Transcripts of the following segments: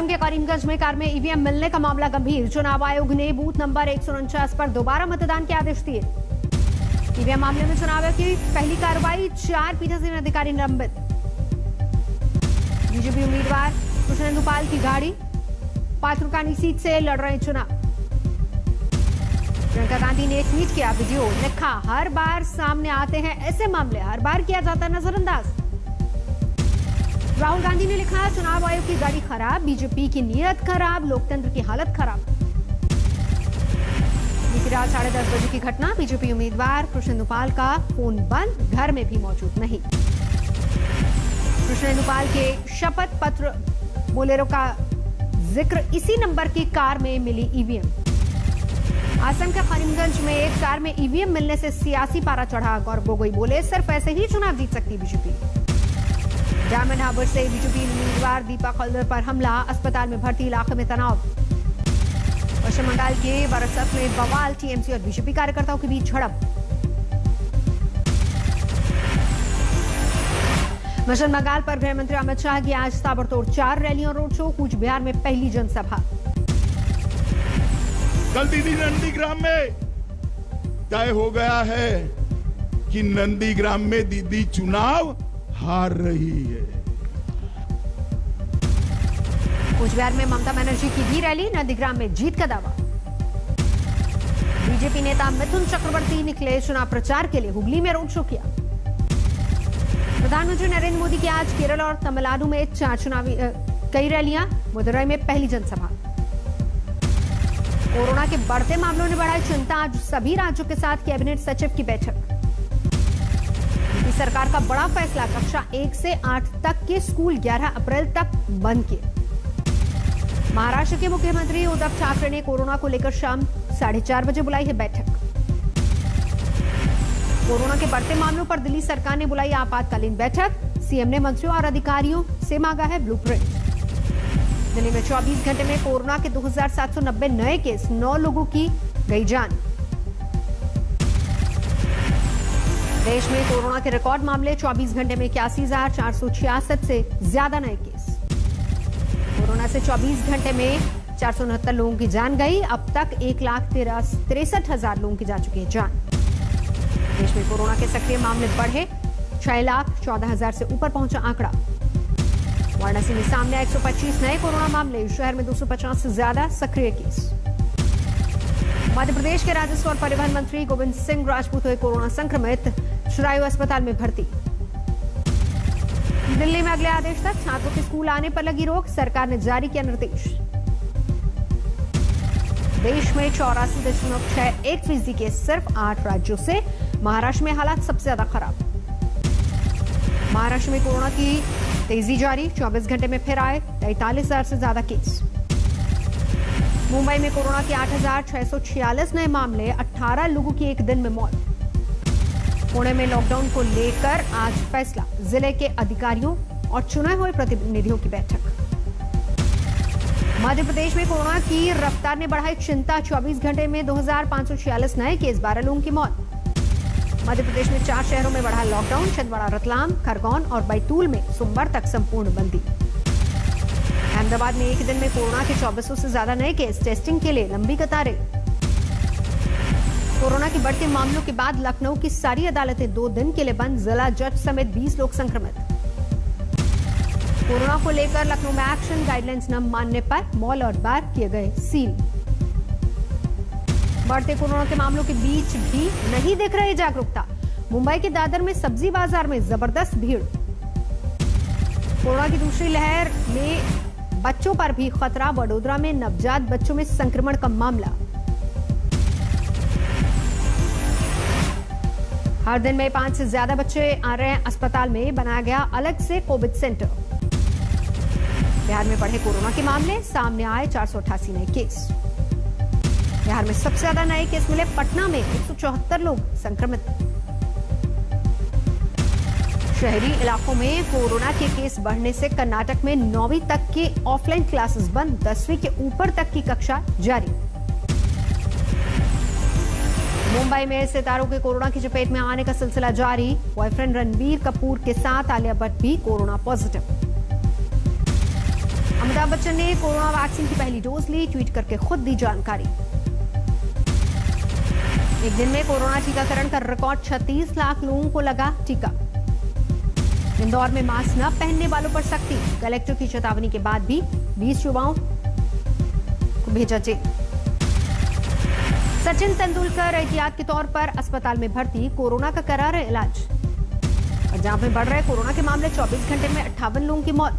असम के करीमगंज में कार में ईवीएम मिलने का मामला गंभीर। चुनाव आयोग ने बूथ नंबर 149 पर दोबारा मतदान के आदेश दिए। ईवीएम मामले में चुनाव आयोग की पहली कार्रवाई, 4 पीठासीन अधिकारी निलंबित। बीजेपी उम्मीदवार कृष्णेंदु पाल की गाड़ी पाथरकानी सीट से लड़ रहे चुनाव। प्रियंका गांधी ने ट्वीट किया वीडियो, लिखा हर बार सामने आते हैं ऐसे मामले, हर बार किया जाता है नजरअंदाज। राहुल गांधी ने लिखा चुनाव आयोग की गाड़ी खराब, बीजेपी की नीयत खराब, लोकतंत्र की हालत खराब। बीती रात 10:30 बजे की घटना, बीजेपी उम्मीदवार कृष्णेंदु पाल का फोन बंद, घर में भी मौजूद नहीं। कृष्णेंदु पाल के शपथ पत्र बोलेरो का जिक्र, इसी नंबर की कार में मिली ईवीएम। असम के करीमगंज में एक कार में ईवीएम मिलने से सियासी पारा चढ़ा। गौरव गोगोई बोले सिर्फ ऐसे ही चुनाव जीत सकती बीजेपी। डायमंड हार्बर से बीजेपी उम्मीदवार दीपा खलदर पर हमला, अस्पताल में भर्ती, इलाके में तनाव। पश्चिम बंगाल के बरसत में बवाल, टीएमसी और बीजेपी कार्यकर्ताओं के बीच झड़प। पश्चिम बंगाल पर गृह मंत्री अमित शाह की आज ताबड़तोड़ 4 रैलियां, रोड शो। कूच बिहार में पहली जनसभा। कल दीदी नंदीग्राम में तय हो गया है कि नंदीग्राम में दीदी चुनाव हार रही है। कूच बिहार में ममता बनर्जी की भी रैली, नंदीग्राम में जीत का दावा। बीजेपी नेता मिथुन चक्रवर्ती निकले चुनाव प्रचार के लिए, हुगली में रोड शो किया। प्रधानमंत्री नरेंद्र मोदी की आज केरल और तमिलनाडु में 4 चुनावी कई रैलियां, मदुरई में पहली जनसभा। कोरोना के बढ़ते मामलों ने बढ़ाई चिंता, आज सभी राज्यों के साथ कैबिनेट सचिव की बैठक। सरकार का बड़ा फैसला, कक्षा 1 से 8 तक के स्कूल 11 अप्रैल तक बंद किए। महाराष्ट्र के मुख्यमंत्री उद्धव ठाकरे ने कोरोना को लेकर शाम 4:30 बजे बुलाई है बैठक। कोरोना के बढ़ते मामलों पर दिल्ली सरकार ने बुलाई आपातकालीन बैठक। सीएम ने मंत्रियों और अधिकारियों से मांगा है ब्लूप्रिंट। दिल्ली में 24 घंटे में कोरोना के 2790 नए केस, 9 लोगों की गई जान। देश में कोरोना के रिकॉर्ड मामले, 24 घंटे में 81,466 से ज्यादा नए केस। कोरोना से 24 घंटे में 469 लोगों की जान गई। अब तक 1,63,000 लोगों की जा चुकी है जान। देश में कोरोना के सक्रिय मामले बढ़े, 6,14,000 से ऊपर पहुंचा आंकड़ा। वाराणसी में सामने आए 125 नए कोरोना मामले, शहर में 250 से ज्यादा सक्रिय केस। मध्य प्रदेश के राजस्व और परिवहन मंत्री गोविंद सिंह राजपूत हुए कोरोना संक्रमित, शुरायु अस्पताल में भर्ती। दिल्ली में अगले आदेश तक छात्रों के स्कूल आने पर लगी रोक, सरकार ने जारी किया निर्देश। देश में 84.61% के सिर्फ 8 राज्यों से, महाराष्ट्र में हालात सबसे ज्यादा खराब। महाराष्ट्र में कोरोना की तेजी जारी, 24 घंटे में फिर आए 43,000 से ज्यादा केस। मुंबई में कोरोना के 8,646 नए मामले, 18 लोगों की एक दिन में मौत। पुणे में लॉकडाउन को लेकर आज फैसला, जिले के अधिकारियों और चुने हुए प्रतिनिधियों की बैठक। मध्य प्रदेश में कोरोना की रफ्तार ने बढ़ाई चिंता, 24 घंटे में 2,546 नए केस, 12 लोगों की मौत। मध्य प्रदेश में 4 शहरों में बढ़ा लॉकडाउन, छिंदवाड़ा, रतलाम, खरगोन और बैतूल में सोमवार तक संपूर्ण बंदी। अहमदाबाद में एक दिन में कोरोना के 2400 से ज्यादा नए केस, टेस्टिंग के लिए लंबी कतारें। कोरोना के बढ़ते मामलों के बाद लखनऊ की सारी अदालतें 2 दिन के लिए बंद, जिला जज समेत 20 लोग संक्रमित। कोरोना को लेकर लखनऊ में एक्शन, गाइडलाइंस न मानने पर मॉल और बार किए गए सील। बढ़ते कोरोना के मामलों के बीच भी नहीं दिख रही जागरूकता, मुंबई के दादर में सब्जी बाजार में जबरदस्त भीड़। कोरोना की दूसरी लहर में बच्चों पर भी खतरा, वडोदरा में नवजात बच्चों में संक्रमण का मामला। हर दिन में 5 से ज्यादा बच्चे आ रहे हैं अस्पताल में, बनाया गया अलग से कोविड सेंटर। बिहार में बढ़े कोरोना के मामले, सामने आए 488 नए केस। बिहार में सबसे ज्यादा नए केस मिले पटना में, 174 लोग संक्रमित। शहरी इलाकों में कोरोना के केस बढ़ने से कर्नाटक में 9वीं तक के ऑफलाइन क्लासेस बंद, 10वीं के ऊपर तक की कक्षा जारी। मुंबई में सितारों के कोरोना की चपेट में आने का सिलसिला जारी, बॉयफ्रेंड रणबीर कपूर के साथ आलिया भट्ट भी कोरोना पॉजिटिव। अमिताभ बच्चन ने कोरोना वैक्सीन की पहली डोज ली, ट्वीट करके खुद दी जानकारी। एक दिन में कोरोना टीकाकरण का रिकॉर्ड 36 लाख लोगों को लगा टीका। इंदौर में मास्क न पहनने वालों पर सख्ती, कलेक्टर की चेतावनी के बाद भी 20 युवाओं को भेजा जेल। सचिन तेंदुलकर एहतियात के तौर पर अस्पताल में भर्ती, कोरोना का करा रहे इलाज। पंजाब में बढ़ रहे कोरोना के मामले, 24 घंटे में 58 लोगों की मौत।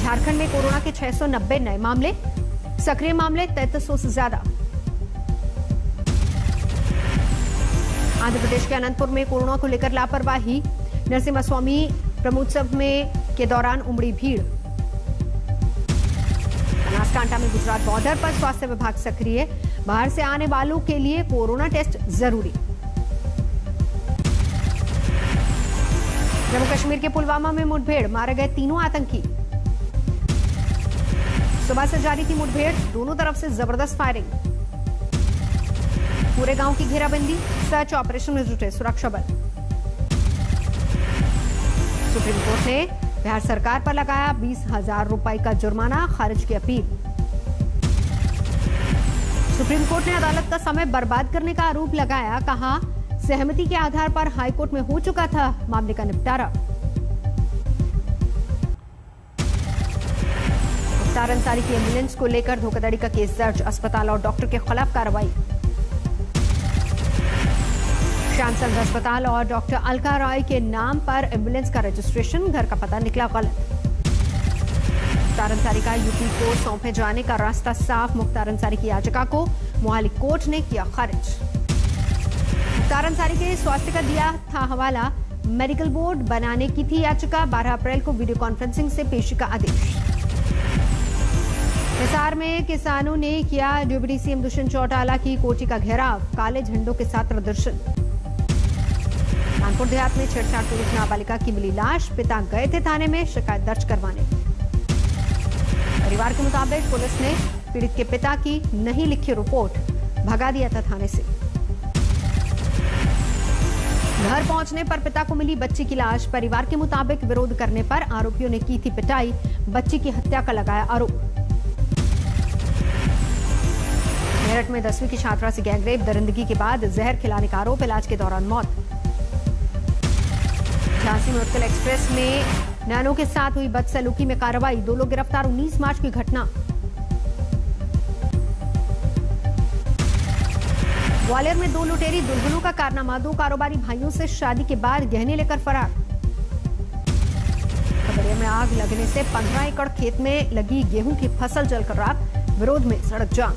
झारखंड में कोरोना के 690 नए मामले, सक्रिय मामले 3300 से ज्यादा। आंध्र प्रदेश के अनंतपुर में कोरोना को लेकर लापरवाही, नरसिम्हा स्वामी ब्रह्मोत्सव में के दौरान उमड़ी भीड़। बनासकांठा में गुजरात बॉर्डर पर स्वास्थ्य विभाग सक्रिय, बाहर से आने वालों के लिए कोरोना टेस्ट जरूरी। जम्मू कश्मीर के पुलवामा में मुठभेड़, मारे गए तीनों आतंकी। सुबह से जारी थी मुठभेड़, दोनों तरफ से जबरदस्त फायरिंग। पूरे गांव की घेराबंदी, सर्च ऑपरेशन में जुटे सुरक्षा बल। सुप्रीम कोर्ट ने बिहार सरकार पर लगाया 20,000 रुपए का जुर्माना, खारिज की अपील। सुप्रीम कोर्ट ने अदालत का समय बर्बाद करने का आरोप लगाया, कहा सहमति के आधार पर हाईकोर्ट में हो चुका था मामले का निपटारा। मुख्तार अंसारी की एम्बुलेंस को लेकर धोखाधड़ी का केस दर्ज, अस्पताल और डॉक्टर के खिलाफ कार्रवाई। श्यामचंद्र अस्पताल और डॉक्टर अलका राय के नाम पर एम्बुलेंस का रजिस्ट्रेशन, घर का पता निकला गलत। मुख्तार अंसारी का यूपी को सौंपे जाने का रास्ता साफ, मुख्तार अंसारी की याचिका को मोहाली कोर्ट ने किया खारिज। मुख्तार अंसारी के स्वास्थ्य का दिया था हवाला, मेडिकल बोर्ड बनाने की थी याचिका, 12 अप्रैल को वीडियो कॉन्फ्रेंसिंग से पेशी का आदेश। हिसार में किसानों ने किया डिप्टी सीएम दुष्यंत चौटाला की कोठी का घेराव, काले झंडों के साथ प्रदर्शन। कानपुर देहात में छेड़छाड़ पीड़ित नाबालिगा की मिली लाश, पिता गए थे थाने में शिकायत दर्ज करवाने। परिवार के मुताबिक पुलिस ने पीड़ित के पिता की नहीं लिखी रिपोर्ट, भगा दिया था थाने से। घर पहुंचने पर पिता को मिली बच्ची की लाश, परिवार के मुताबिक विरोध करने पर आरोपियों ने की थी पिटाई, बच्ची की हत्या का लगाया आरोप। मेरठ में 10वीं की छात्रा से गैंगरेप, दरिंदगी के बाद जहर खिलाने का आरोप, इलाज के दौरान मौत। झांसी में उत्कल एक्सप्रेस में नैनो के साथ हुई बदसलूकी में कार्रवाई, 2 लोग गिरफ्तार, 19 मार्च की घटना। ग्वालियर में 2 लुटेरी दुल्हनों का कारनामा, 2 कारोबारी भाइयों से शादी के बाद गहने लेकर फरार। खगड़िया में आग लगने से 15 एकड़ खेत में लगी गेहूं की फसल जलकर राख, विरोध में सड़क जाम।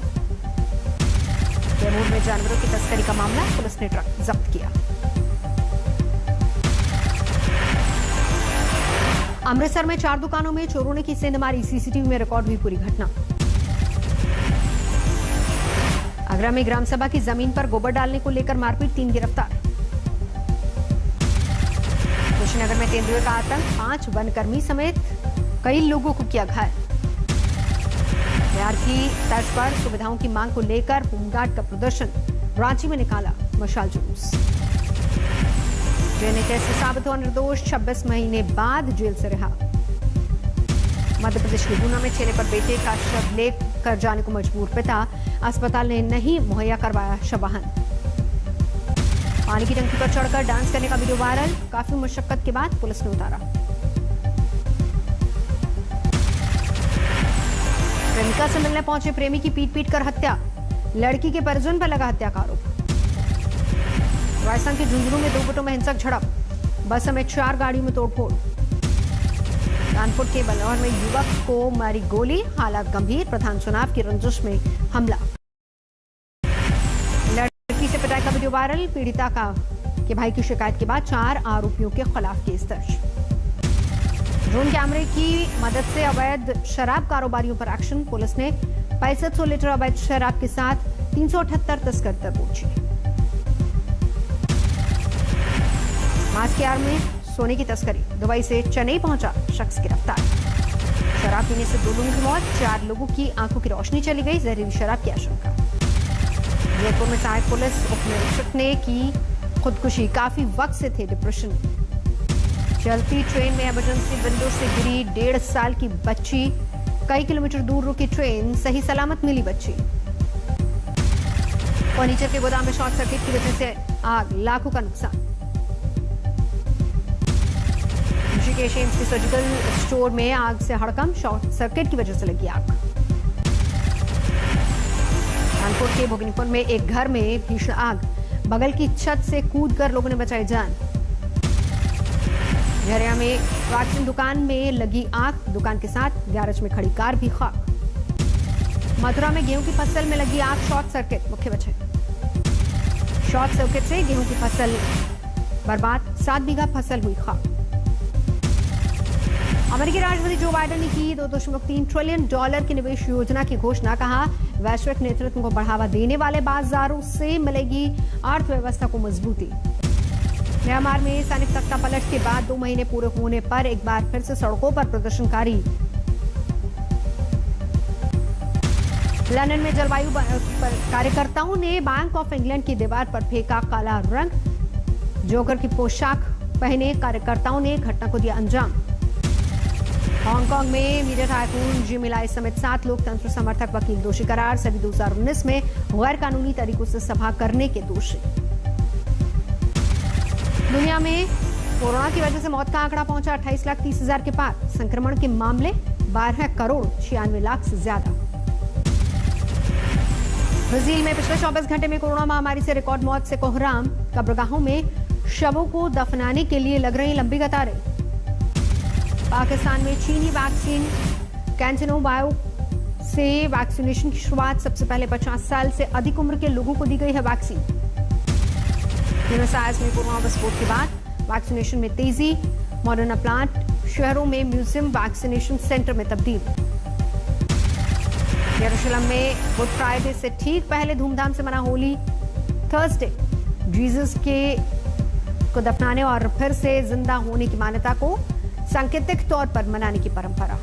कैमूर में जानवरों की तस्करी का मामला, पुलिस ने ट्रक जब्त किया। अमृतसर में 4 दुकानों में चोरों ने की सेंध मारी, सीसीटीवी में रिकॉर्ड हुई पूरी घटना। आगरा में ग्राम सभा की जमीन पर गोबर डालने को लेकर मारपीट, 3 गिरफ्तार। कुशीनगर में तेंदुए का आतंक, 5 वनकर्मी समेत कई लोगों को किया घायल। बिहार की तर्ज पर सुविधाओं की मांग को लेकर होमगार्ड का प्रदर्शन, रांची में निकाला मशाल जुलूस। जेएनएच से साबित हुआ निर्दोष, 26 महीने बाद जेल से रिहा। मध्य प्रदेश के गुना में छेले पर बेटे का शव लेकर जाने को मजबूर पिता, अस्पताल ने नहीं मुहैया करवाया शववाहन। पानी की टंकी पर चढ़कर डांस करने का वीडियो वायरल, काफी मुशक्कत के बाद पुलिस ने उतारा। प्रेमिका से मिलने पहुंचे प्रेमी की पीट कर हत्या, लड़की के परिजन पर लगा हत्या का आरोप। राजस्थान के झुंझुनू में 2 गुटों में हिंसक झड़प, बस समेत 4 गाड़ियों में तोड़फोड़। कानपुर के बलौर में युवक को मारी गोली, हालात गंभीर, प्रधान चुनाव की रंजिश में हमला। लड़की से पिटाई का वीडियो वायरल, पीड़िता के भाई की शिकायत के बाद 4 आरोपियों के खिलाफ केस दर्ज। ड्रोन कैमरे की मदद से अवैध शराब कारोबारियों पर एक्शन, पुलिस ने 6500 लीटर अवैध शराब के साथ 378 तस्कर दबोचे। मास्क के आड़ में सोने की तस्करी, दुबई से चेन्नई पहुंचा शख्स गिरफ्तार। शराब पीने से 2 लोगों की मौत, 4 लोगों की आंखों की रोशनी चली गई, जहरीली शराब की आशंका। जयपुर में सहायक पुलिस उप निरीक्षक ने की खुदकुशी, काफी वक्त से थे डिप्रेशन में। चलती ट्रेन में इमरजेंसी विंडो से गिरी 1.5 साल की बच्ची। कई किलोमीटर दूर रुकी ट्रेन, सही सलामत मिली बच्ची। फर्नीचर के गोदाम में शॉर्ट सर्किट की वजह से आग, लाखों का नुकसान। ऋषिकेश एम्स के सर्जिकल स्टोर में आग से हड़कंप, शॉर्ट सर्किट की वजह से लगी आग। कानपुर के भोगनीपुर में एक घर में भीषण आग, बगल की छत से कूदकर लोगों ने बचाई जान। झरिया में वैक्सीन दुकान में लगी आग, दुकान के साथ गैरेज में खड़ी कार भी खाक। मथुरा में गेहूं की फसल में लगी आग, शॉर्ट सर्किट मुख्य वजह। शॉर्ट सर्किट से गेहूं की फसल बर्बाद, 7 बीघा फसल हुई खाक। अमेरिकी राष्ट्रपति जो बाइडेन ने की $2.3 ट्रिलियन की निवेश योजना की घोषणा। कहा, वैश्विक नेतृत्व को बढ़ावा देने वाले बाजारों से मिलेगी अर्थव्यवस्था को मजबूती। म्यांमार में सैनिक तख्ता पलट के बाद 2 महीने पूरे होने पर एक बार फिर से सड़कों पर प्रदर्शनकारी। लंदन में जलवायु कार्यकर्ताओं ने बैंक ऑफ इंग्लैंड की दीवार पर फेंका काला रंग। जोकर की पोशाक पहने कार्यकर्ताओं ने घटना को दिया अंजाम। हांगकांग में मीडिया टाइकून जिमी लाई समेत 7 लोकतंत्र समर्थक वकील दोषी करार। सभी 2019 में गैर कानूनी तरीकों से सभा करने के दोषी। दुनिया में कोरोना की वजह से मौत का आंकड़ा पहुंचा 28,30,000 के पार। संक्रमण के मामले 12,96,00,000 से ज्यादा। ब्राजील में पिछले 24 घंटे में कोरोना महामारी से रिकॉर्ड मौत से कोहराम। कब्रगाहों में शवों को दफनाने के लिए लग रही लंबी कतारें। पाकिस्तान में चीनी वैक्सीन कैंटेनो बायो से वैक्सीनेशन की शुरुआत। सबसे पहले 50 साल से अधिक उम्र के लोगों को दी गई है वैक्सीन। ब्यूनस आयर्स में कोरोना विस्फोट के बाद वैक्सीनेशन में तेजी। मॉडर्ना प्लांट शहरों में म्यूजियम वैक्सीनेशन सेंटर में तब्दील। यरूशलेम में गुड फ्राइडे से ठीक पहले धूमधाम से मना होली थर्सडे। जीसस को दफनाने और फिर से जिंदा होने की मान्यता को सांकेतिक तौर पर मनाने की परंपरा।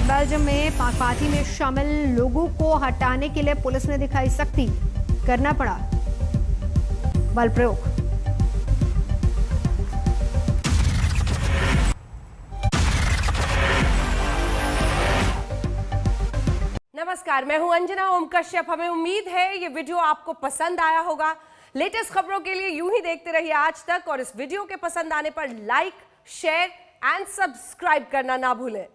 बेल्जियम में पाक पार्टी में शामिल लोगों को हटाने के लिए पुलिस ने दिखाई सख्ती, करना पड़ा बल प्रयोग। नमस्कार, मैं हूं अंजना ओम कश्यप। हमें उम्मीद है ये वीडियो आपको पसंद आया होगा। लेटेस्ट खबरों के लिए यूं ही देखते रहिए आज तक और इस वीडियो के पसंद आने पर लाइक, शेयर एंड सब्सक्राइब करना ना भूलें।